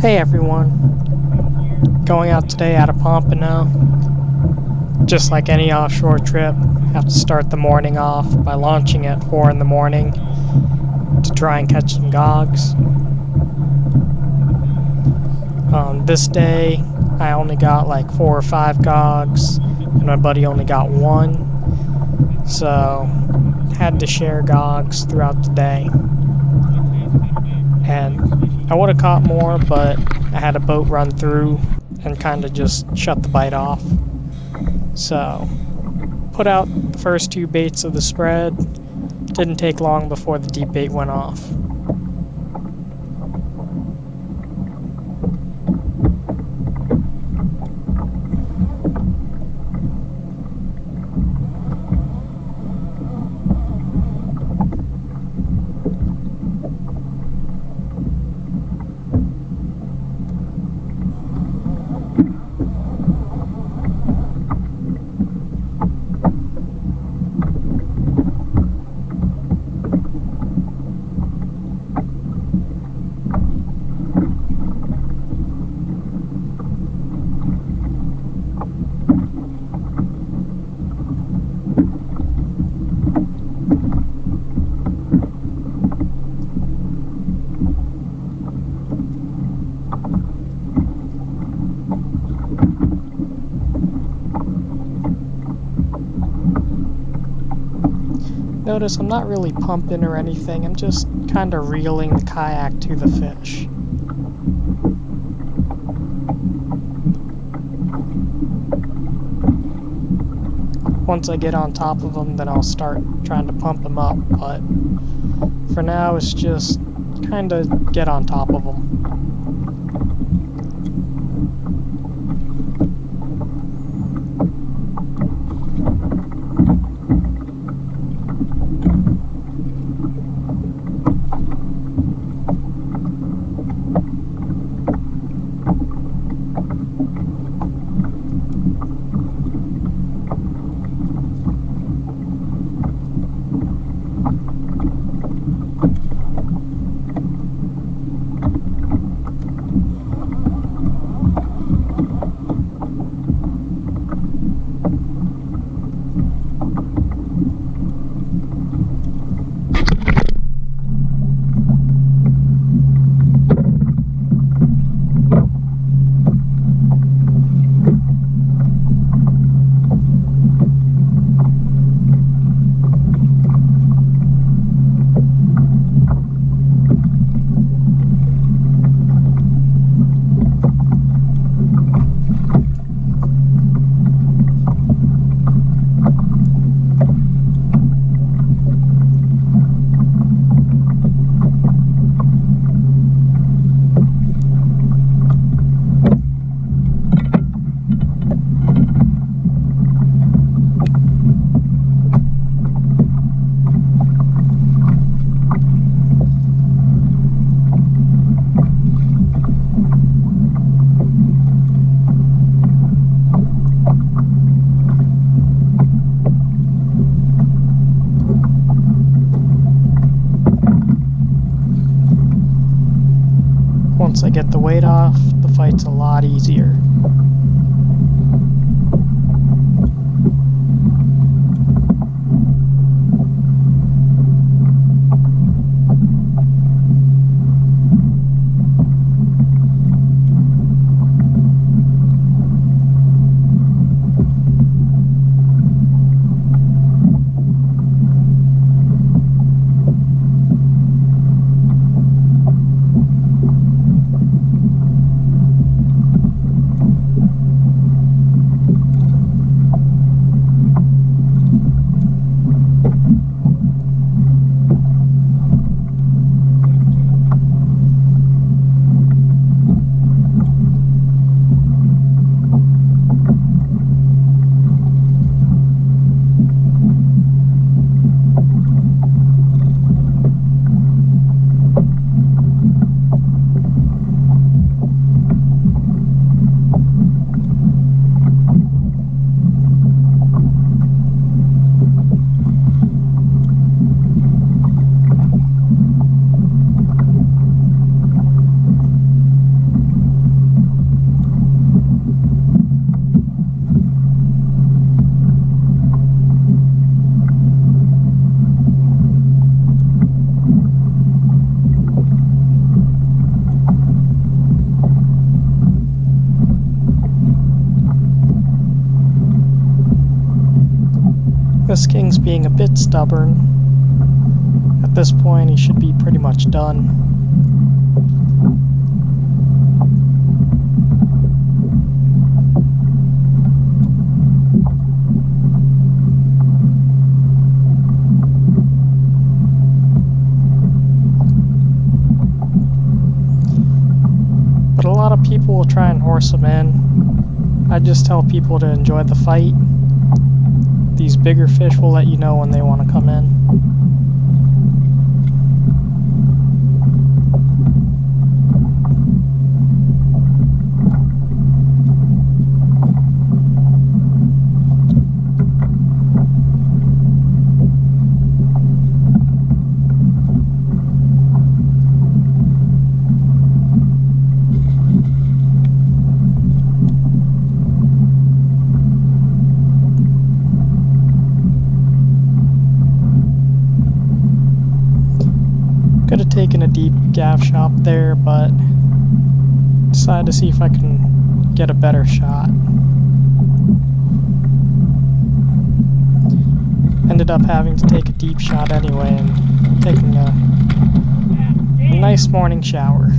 Hey everyone, going out today out of Pompano. Just like any offshore trip, have to start the morning off by launching at 4 in the morning to try and catch some gogs. This day, I only got like 4 or 5 gogs, and my buddy only got 1, so had to share gogs throughout the day. And I would have caught more, but I had a boat run through and kind of just shut the bite off. So, put out the first 2 baits of the spread. Didn't take long before the deep bait went off. Notice I'm not really pumping or anything, I'm just kind of reeling the kayak to the fish. Once I get on top of them, then I'll start trying to pump them up, but for now it's just kind of get on top of them. Once I get the weight off, the fight's a lot easier. this king's being a bit stubborn. At this point, he should be pretty much done. But a lot of people will try and horse him in. I just tell people to enjoy the fight. These bigger fish will let you know when they want to come in. Could have taken a deep gaff shop there, but decided to see if I can get a better shot. Ended up having to take a deep shot anyway and taking a nice morning shower.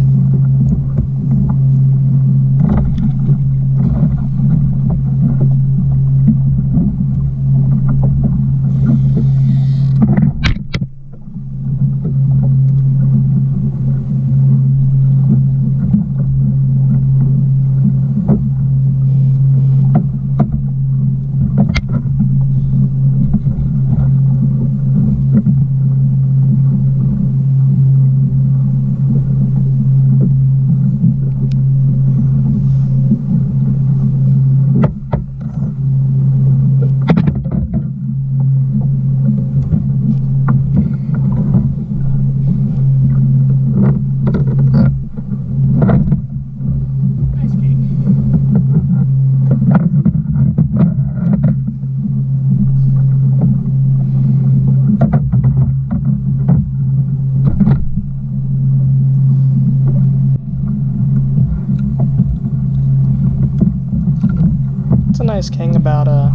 It's a nice king, about a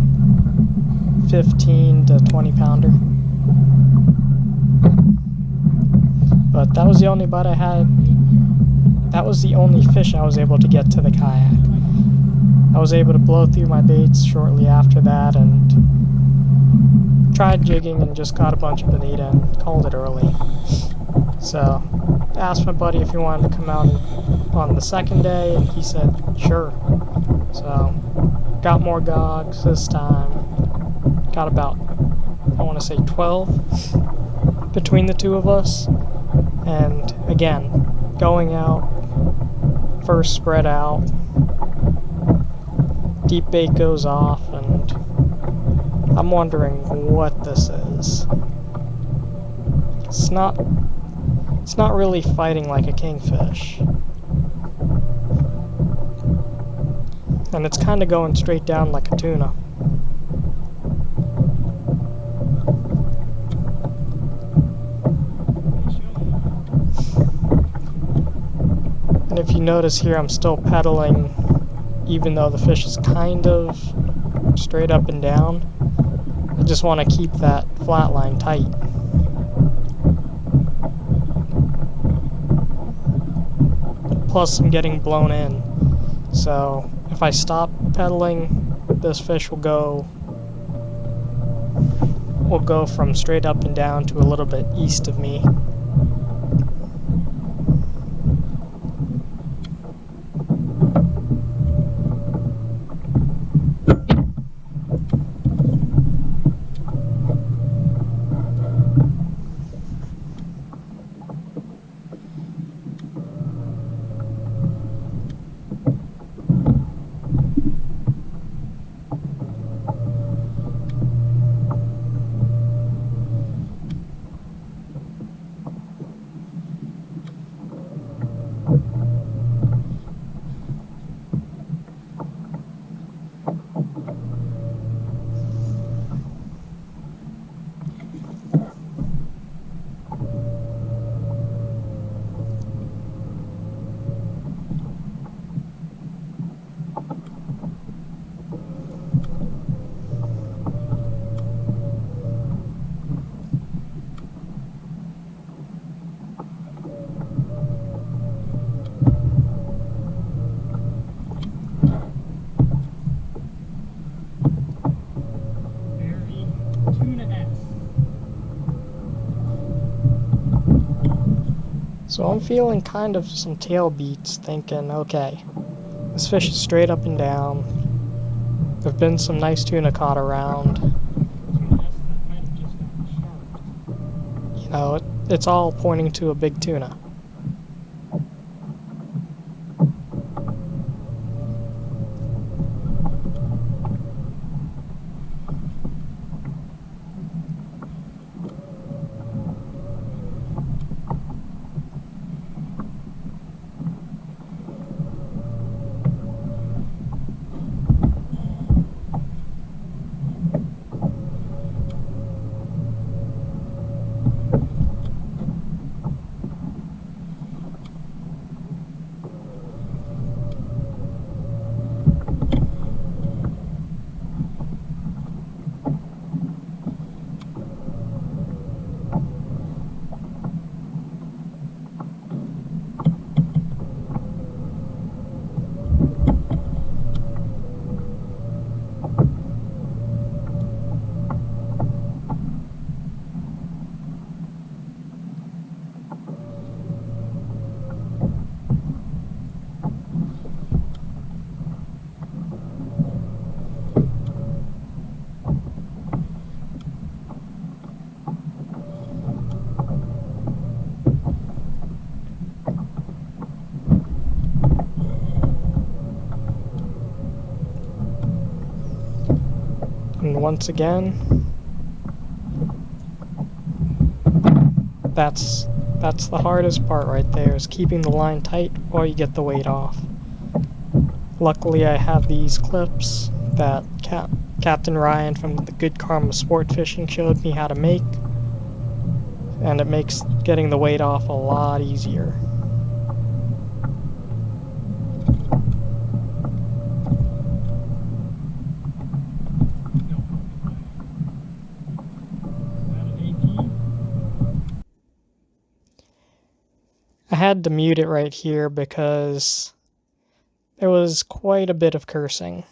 15 to 20 pounder. But that was the only bite I had. That was the only fish I was able to get to the kayak. I was able to blow through my baits shortly after that and tried jigging and just caught a bunch of bonita and called it early. So asked my buddy if he wanted to come out on the second day, and he said sure. So got more gogs this time. Got about, I want to say 12 between the two of us. And again, going out, first spread out, deep bait goes off, and I'm wondering what this is. It's not really fighting like a kingfish. And it's kind of going straight down like a tuna. And if you notice here, I'm still pedaling even though the fish is kind of straight up and down. I just want to keep that flat line tight. Plus I'm getting blown in. So if I stop pedaling, this fish will go from straight up and down to a little bit east of me. So I'm feeling kind of some tail beats, thinking, okay, this fish is straight up and down. There've been some nice tuna caught around. You know, it's all pointing to a big tuna. And once again, that's the hardest part right there, is keeping the line tight while you get the weight off. Luckily I have these clips that Captain Ryan from the Good Karma Sport Fishing showed me how to make, and it makes getting the weight off a lot easier. I had to mute it right here because there was quite a bit of cursing.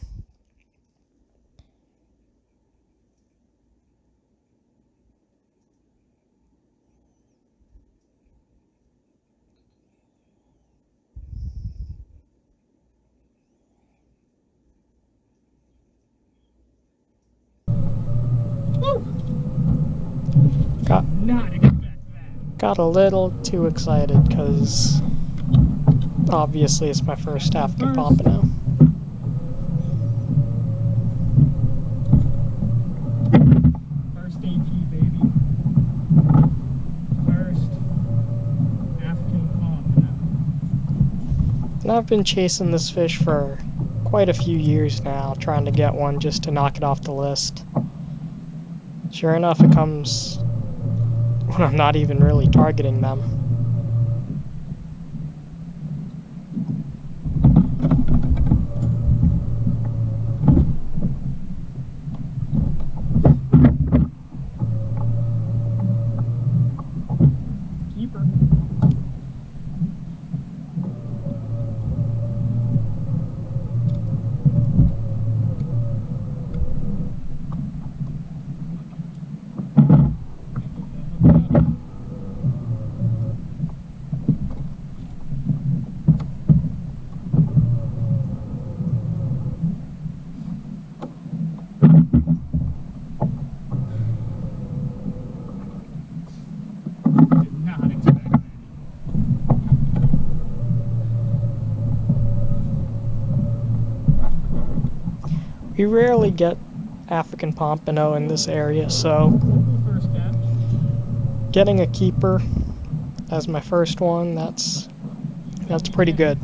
Got a little too excited because obviously it's my first African Pompano. First AT, baby. First African Pompano. And I've been chasing this fish for quite a few years now, trying to get one just to knock it off the list. Sure enough, it comes when I'm not even really targeting them. Keeper. We rarely get African Pompano in this area, so getting a keeper as my first one, that's pretty good.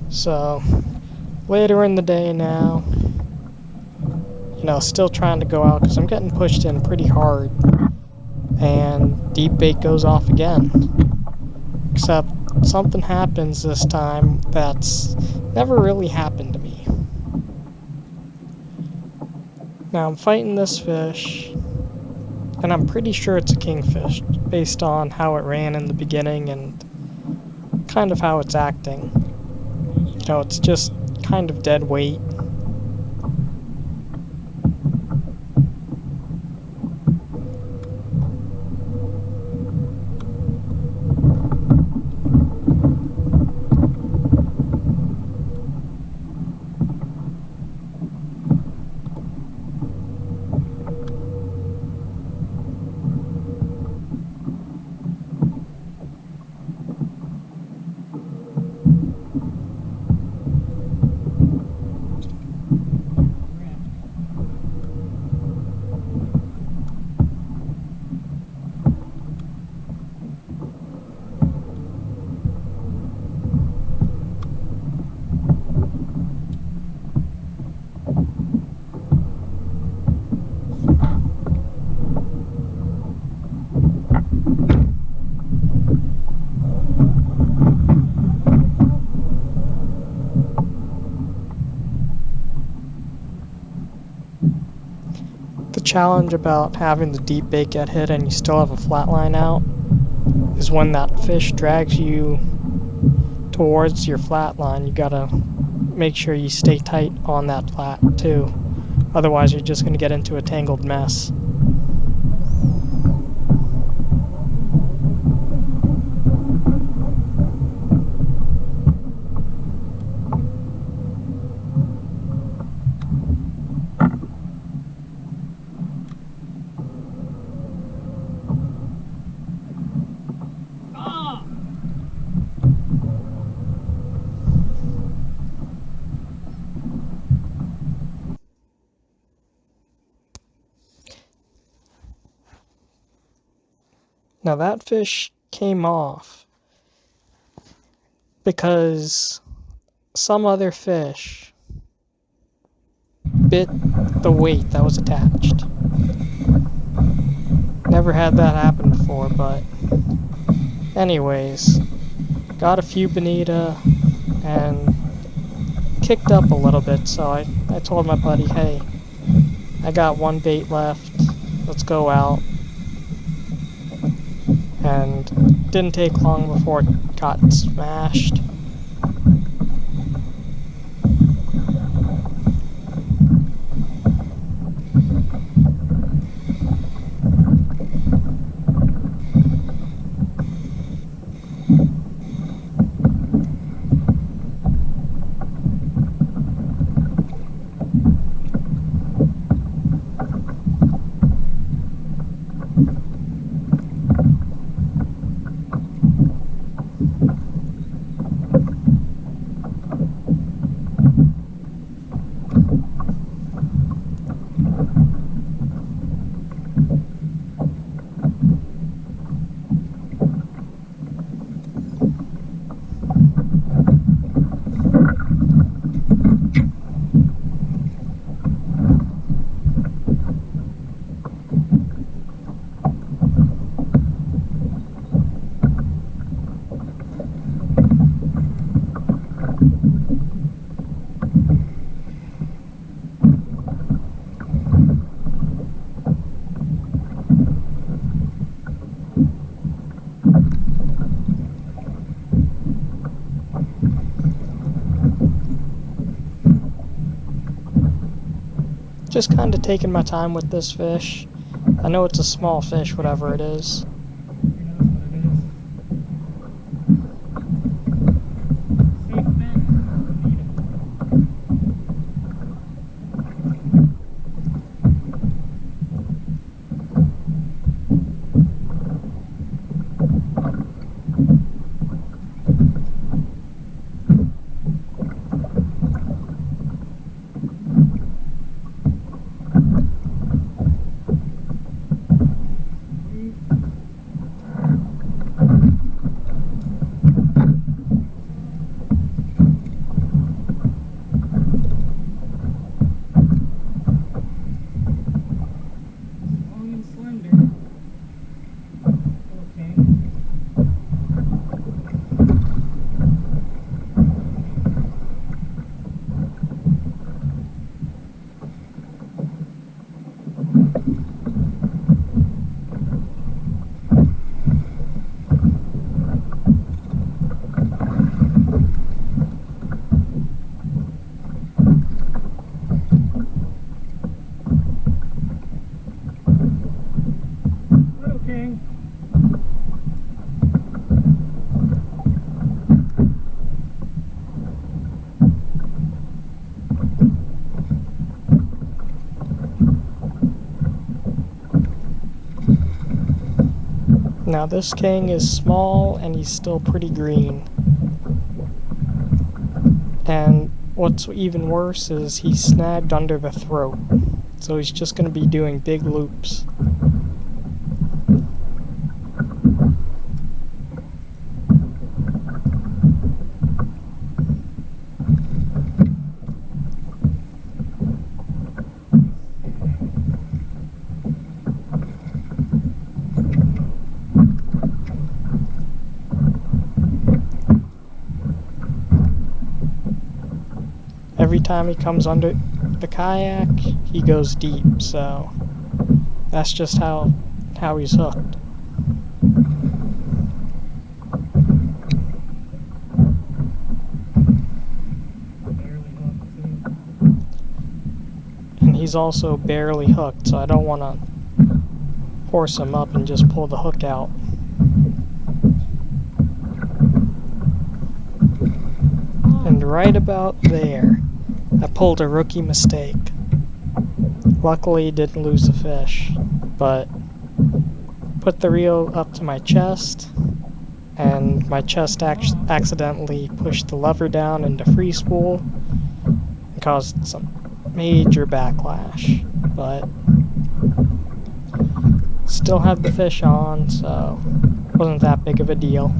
So later in the day now, you know, still trying to go out because I'm getting pushed in pretty hard, and deep bait goes off again. Except something happens this time that's never really happened to me. Now I'm fighting this fish, and I'm pretty sure it's a kingfish based on how it ran in the beginning and kind of how it's acting. know, it's just kind of dead weight. The challenge about having the deep bait get hit and you still have a flat line out is when that fish drags you towards your flat line, you gotta make sure you stay tight on that flat too. Otherwise you're just gonna get into a tangled mess. Now that fish came off because some other fish bit the weight that was attached. Never had that happen before, but anyways, got a few bonita and kicked up a little bit, so I told my buddy, hey, I got one bait left, let's go out. And didn't take long before it got smashed. Just kind of taking my time with this fish. I know it's a small fish, whatever it is. Now this king is small and he's still pretty green. And what's even worse is he's snagged under the throat. So he's just going to be doing big loops. Every time he comes under the kayak, he goes deep, so that's just how he's hooked. Barely hooked too. And he's also barely hooked, so I don't want to horse him up and just pull the hook out. And right about there, I pulled a rookie mistake. Luckily, didn't lose the fish, but put the reel up to my chest, and my chest accidentally pushed the lever down into free spool and caused some major backlash. But still had the fish on, so wasn't that big of a deal.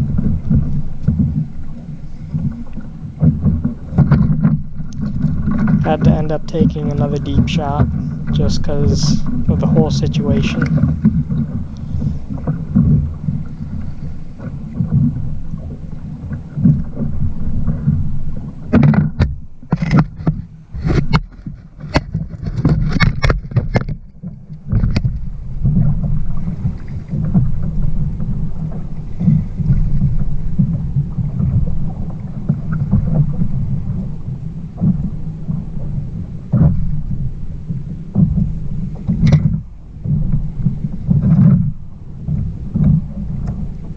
Had to end up taking another deep shot just because of the whole situation.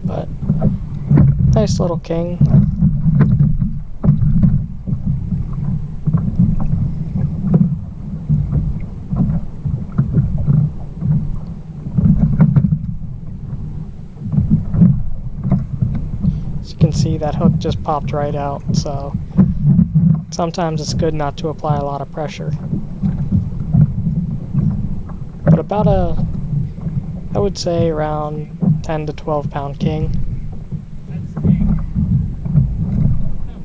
But nice little king. As you can see, that hook just popped right out, so sometimes it's good not to apply a lot of pressure. But about I would say around 10 to 12 pound king. That's big. No.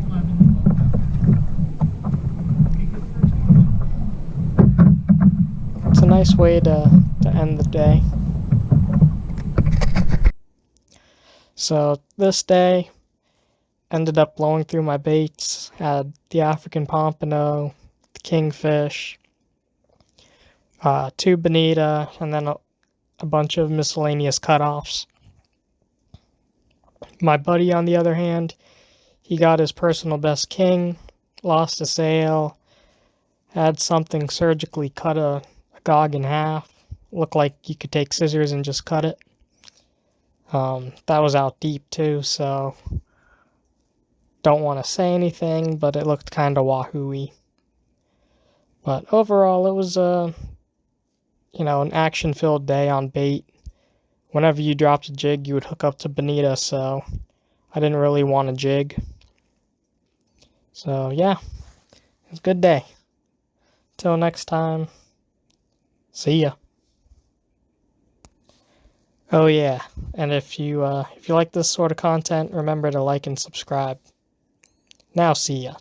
11. It's a nice way to end the day. So this day ended up blowing through my baits. Had the African pompano, the kingfish, 2 bonita, and then a bunch of miscellaneous cutoffs. My buddy, on the other hand, he got his personal best king, lost a sail, had something surgically cut a gog in half. Looked like you could take scissors and just cut it. That was out deep too, so don't want to say anything, but it looked kind of wahoo-y. But overall, it was an action-filled day on bait. Whenever you dropped a jig, you would hook up to bonita, so I didn't really want a jig. So yeah, it was a good day. Till next time, see ya. Oh yeah, and if you like this sort of content, remember to like and subscribe. Now see ya.